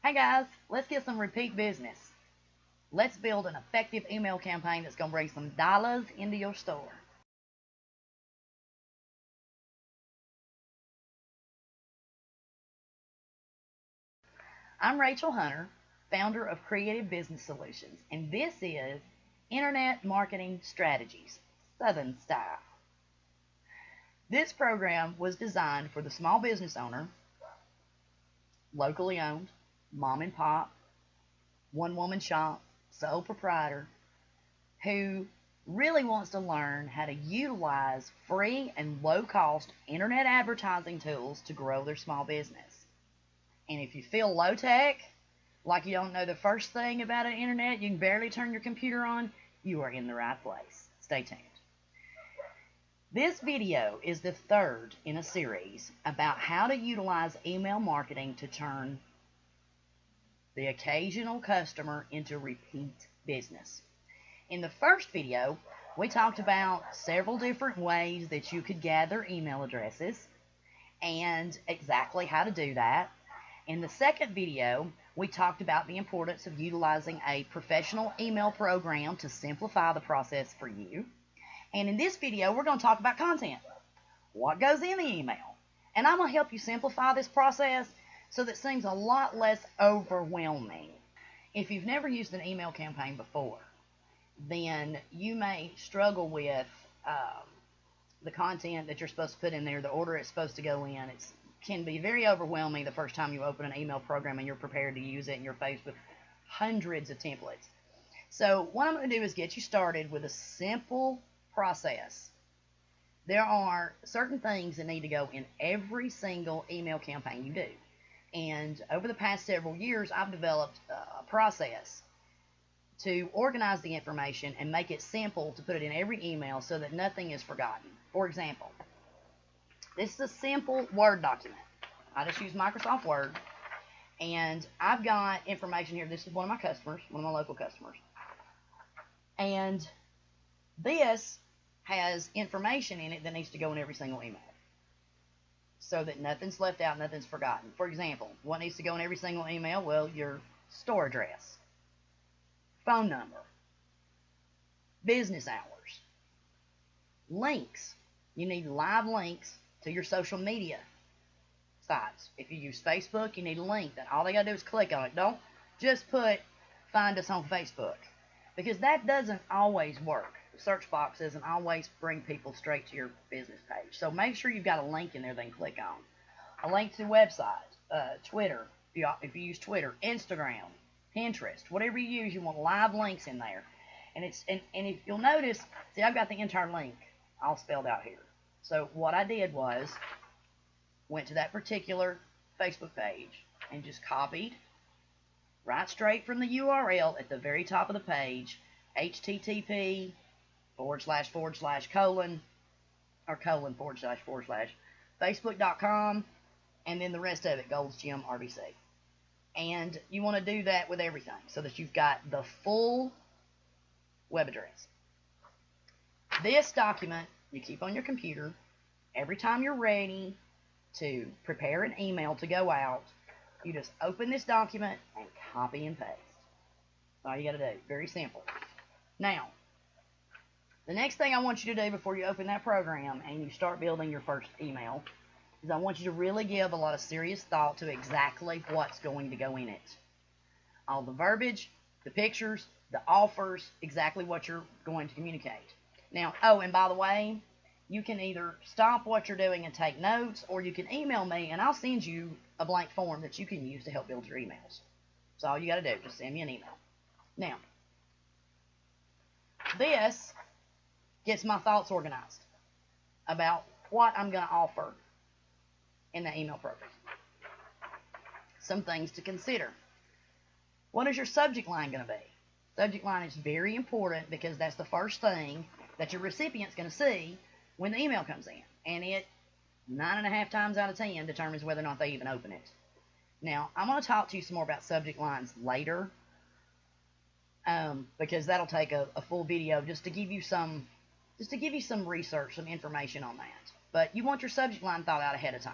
Hey guys, let's get some repeat business. Let's build an effective email campaign that's going to bring some dollars into your store. I'm Rachel Hunter, founder of Creative Business Solutions, and this is Internet Marketing Strategies, Southern Style. This program was designed for the small business owner, locally owned, mom and pop, one woman shop, sole proprietor, who really wants to learn how to utilize free and low cost internet advertising tools to grow their small business. And if you feel low tech, like you don't know the first thing about an internet, you can barely turn your computer on, you are in the right place. Stay tuned. This video is the third in a series about how to utilize email marketing to turn the occasional customer into repeat business. In the first video, we talked about several different ways that you could gather email addresses and exactly how to do that. In the second video, we talked about the importance of utilizing a professional email program to simplify the process for you. And in this video, we're going to talk about content. What goes in the email? And I'm going to help you simplify this process so that it seems a lot less overwhelming. If you've never used an email campaign before, then you may struggle with the content that you're supposed to put in there, the order it's supposed to go in. It can be very overwhelming the first time you open an email program and you're prepared to use it and you're faced with hundreds of templates. So what I'm going to do is get you started with a simple process. There are certain things that need to go in every single email campaign you do. And over the past several years, I've developed a process to organize the information and make it simple to put it in every email so that nothing is forgotten. For example, this is a simple Word document. I just use Microsoft Word, and I've got information here. This is one of my customers, one of my local customers. And this has information in it that needs to go in every single email so that nothing's left out, nothing's forgotten. For example, what needs to go in every single email? Well, your store address, phone number, business hours, links. You need live links to your social media sites. If you use Facebook, you need a link that all they got to do is click on it. Don't just put find us on Facebook, because that doesn't always work. The search box doesn't always bring people straight to your business page. So make sure you've got a link in there they can click on. A link to the website, Twitter, if you use Twitter, Instagram, Pinterest, whatever you use, you want live links in there. And if you'll notice, see, I've got the entire link all spelled out here. So what I did was went to that particular Facebook page and just copied right straight from the URL at the very top of the page, http // facebook.com, and then the rest of it, Gold's Gym RBC. And you want to do that with everything so that you've got the full web address. This document you keep on your computer. Every time you're ready to prepare an email to go out, you just open this document and copy and paste. That's all you got to do. Very simple. Now, the next thing I want you to do before you open that program and you start building your first email is I want you to really give a lot of serious thought to exactly what's going to go in it. All the verbiage, the pictures, the offers, exactly what you're going to communicate. Now, oh, and by the way, you can either stop what you're doing and take notes, or you can email me and I'll send you a blank form that you can use to help build your emails. That's all you got to do. Just send me an email. Now, this gets my thoughts organized about what I'm going to offer in the email program. Some things to consider. What is your subject line going to be? Subject line is very important because that's the first thing that your recipient's going to see when the email comes in. And it, 9.5 times out of 10, determines whether or not they even open it. Now, I'm going to talk to you some more about subject lines later, because that'll take a full video just to give you some research, some information on that. But you want your subject line thought out ahead of time.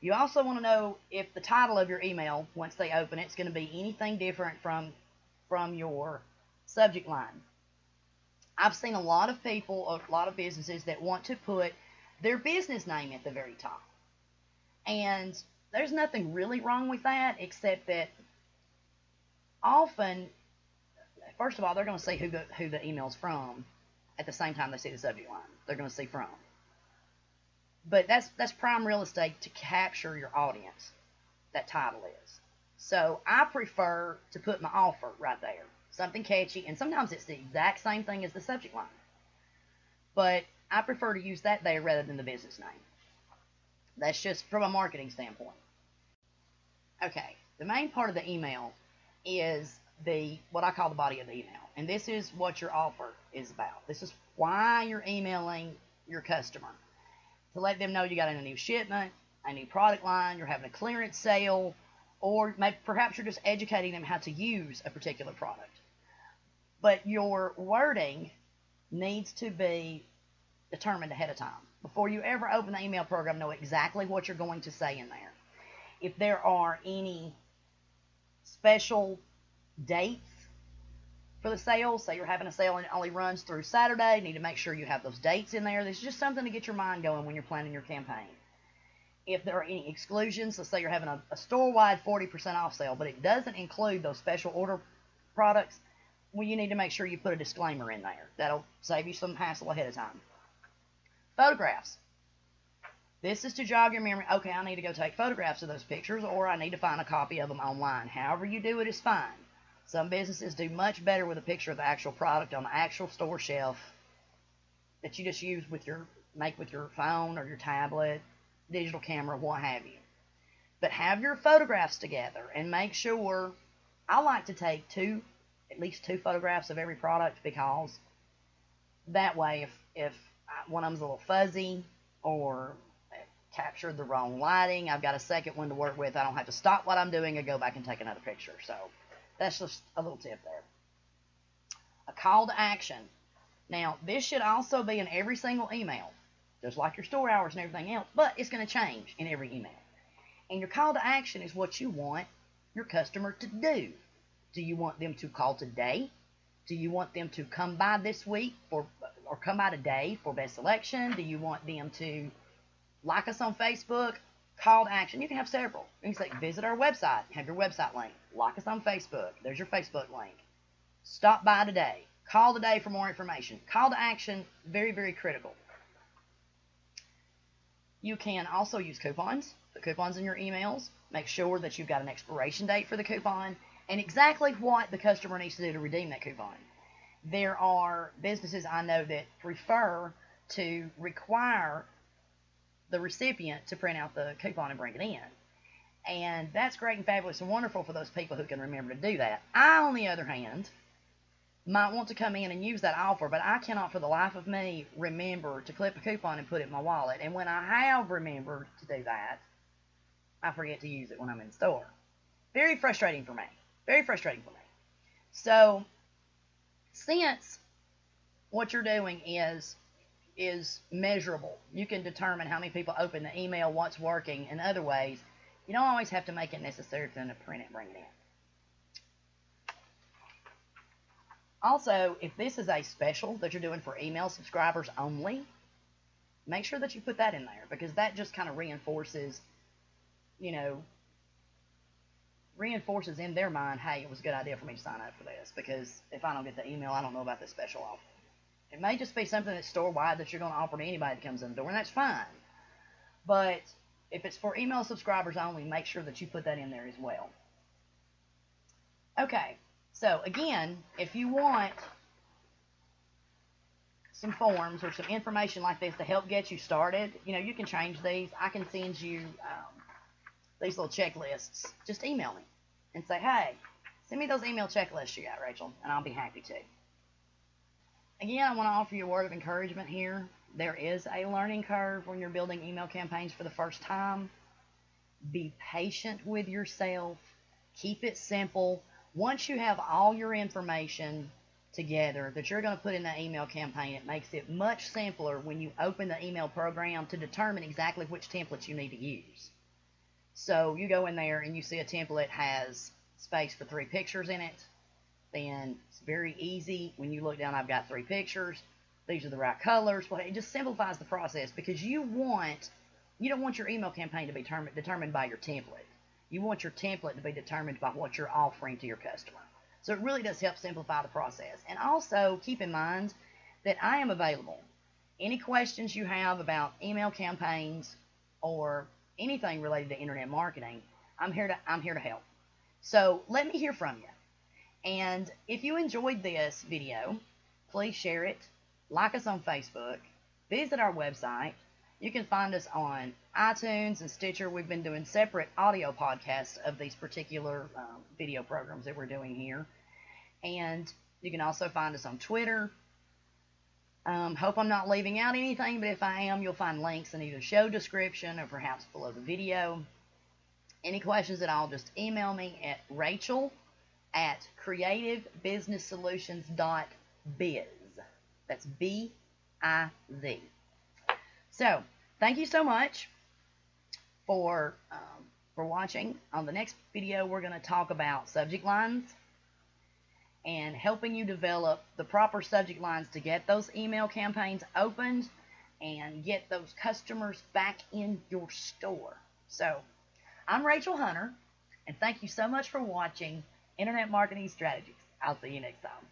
You also want to know if the title of your email, once they open it, is going to be anything different from your subject line. I've seen a lot of people, a lot of businesses that want to put their business name at the very top. And there's nothing really wrong with that, except that often, first of all, they're going to see who the email's from at the same time they see the subject line. They're going to see from. But that's prime real estate to capture your audience, that title is. So I prefer to put my offer right there, something catchy, and sometimes it's the exact same thing as the subject line. But I prefer to use that there rather than the business name. That's just from a marketing standpoint. Okay, the main part of the email is what I call the body of the email. And this is what your offer is about. This is why you're emailing your customer. To let them know you got a new shipment, a new product line, you're having a clearance sale, or perhaps you're just educating them how to use a particular product. But your wording needs to be determined ahead of time. Before you ever open the email program, know exactly what you're going to say in there. If there are any special dates for the sale, say you're having a sale and it only runs through Saturday, you need to make sure you have those dates in there. This is just something to get your mind going when you're planning your campaign. If there are any exclusions, let's say you're having a store-wide 40% off sale, but it doesn't include those special order products, well, you need to make sure you put a disclaimer in there. That'll save you some hassle ahead of time. Photographs. This is to jog your memory. Okay, I need to go take photographs of those pictures, or I need to find a copy of them online. However you do it is fine. Some businesses do much better with a picture of the actual product on the actual store shelf that you just use make with your phone or your tablet, digital camera, what have you. But have your photographs together and make sure. I like to take at least two photographs of every product, because that way if one of them's a little fuzzy or captured the wrong lighting, I've got a second one to work with. I don't have to stop what I'm doing and go back and take another picture. So that's just a little tip there. A call to action. Now, this should also be in every single email, just like your store hours and everything else, but it's going to change in every email. And your call to action is what you want your customer to do. Do you want them to call today? Do you want them to come by this week or come by today for best selection? Do you want them to like us on Facebook? Call to action. You can have several. You can say, visit our website. Have your website link. Like us on Facebook. There's your Facebook link. Stop by today. Call today for more information. Call to action, very, very critical. You can also use coupons. Put coupons in your emails. Make sure that you've got an expiration date for the coupon and exactly what the customer needs to do to redeem that coupon. There are businesses I know that prefer to require the recipient to print out the coupon and bring it in. And that's great and fabulous and wonderful for those people who can remember to do that. I, on the other hand, might want to come in and use that offer, but I cannot for the life of me remember to clip a coupon and put it in my wallet. And when I have remembered to do that, I forget to use it when I'm in the store. Very frustrating for me. Very frustrating for me. So, since what you're doing is measurable, you can determine how many people open the email, what's working in other ways. You don't always have to make it necessary for them to print it and bring it in. Also, if this is a special that you're doing for email subscribers only, make sure that you put that in there, because that just kind of reinforces in their mind, hey, it was a good idea for me to sign up for this, because if I don't get the email, I don't know about this special offer. It may just be something that's store-wide that you're going to offer to anybody that comes in the door, and that's fine. But if it's for email subscribers only, make sure that you put that in there as well. Okay, so again, if you want some forms or some information like this to help get you started, you can change these. I can send you these little checklists. Just email me and say, hey, send me those email checklists you got, Rachel, and I'll be happy to. Again, I want to offer you a word of encouragement here. There is a learning curve when you're building email campaigns for the first time. Be patient with yourself. Keep it simple. Once you have all your information together that you're going to put in that email campaign, it makes it much simpler when you open the email program to determine exactly which templates you need to use. So you go in there and you see a template has space for 3 pictures in it, then it's very easy. When you look down, I've got 3 pictures. These are the right colors. But it just simplifies the process, because you don't want your email campaign to be determined by your template. You want your template to be determined by what you're offering to your customer. So it really does help simplify the process. And also keep in mind that I am available. Any questions you have about email campaigns or anything related to internet marketing, I'm here to help. So let me hear from you. And if you enjoyed this video, please share it, like us on Facebook, visit our website. You can find us on iTunes and Stitcher. We've been doing separate audio podcasts of these particular video programs that we're doing here. And you can also find us on Twitter. Hope I'm not leaving out anything, but if I am, you'll find links in either show description or perhaps below the video. Any questions at all, just email me at rachel@creativebusinesssolutions.biz. That's B-I-Z. So, thank you so much for watching. On the next video, we're going to talk about subject lines and helping you develop the proper subject lines to get those email campaigns opened and get those customers back in your store. So, I'm Rachel Hunter, and thank you so much for watching Internet Marketing Strategies. I'll see you next time.